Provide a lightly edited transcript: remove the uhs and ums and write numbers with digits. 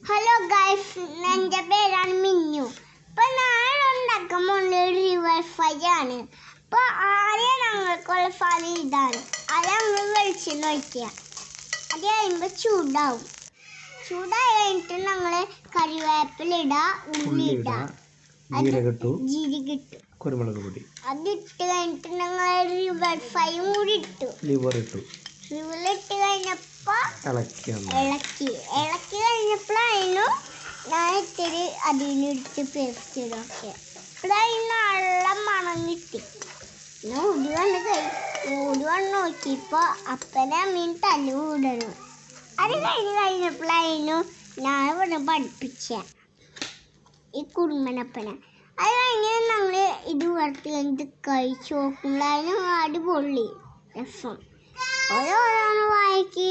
Hello guys, എൻ്റെ പേരാണ് മിന്നു. ഇപ്പം ഞാൻ ഉണ്ടാക്കാൻ പോകുന്ന ഒരു റിവർ ഫ്രൈ ആണ്. അപ്പോൾ ആദ്യം ഞങ്ങൾക്കുള്ള ഫലം ഇതാണ്. അത് ഞങ്ങൾ വെളിച്ചെണ്ണ ഒഴിക്കുക. അത് കഴിയുമ്പോൾ ചൂടായി കഴിഞ്ഞിട്ട് ഞങ്ങൾ കറിവേപ്പില ഇടുക, ഉള്ളി ഇടുക, ജീരകിട്ടു, കുരുമുളക് പൊടി. അതിട്ട് കഴിഞ്ഞിട്ട് ഞങ്ങൾ റിവർ ഫ്രൈയും കൂടി ഇട്ടു. ലിവറിട്ട് കഴിഞ്ഞപ്പോൾ ഇളക്കി കഴിഞ്ഞപ്പോഴായിരുന്നു ഞാൻ ഇത്തിരി അതിനെടുത്ത് പേസ്റ്റ് ഇതൊക്കെ ഇപ്പോഴായി നല്ല മണം കിട്ടി. പിന്നെ ഓടി വന്ന് നോക്കിയപ്പോൾ അപ്പനെ അമ്മയും തല്ലു കൂടണം. അത് കഴിഞ്ഞപ്പോഴായിരുന്നു ഞാൻ ഇവിടെ പഠിപ്പിച്ച ഈ കുടുംബനപ്പനെ. അത് കഴിഞ്ഞ് ഞങ്ങൾ ഇത് വറുത്ത് കഴിഞ്ഞിട്ട് കഴിച്ച് നോക്കുമ്പോഴായിരുന്നു അടിപൊളി രസം. ഓരോന്ന് വായിക്ക്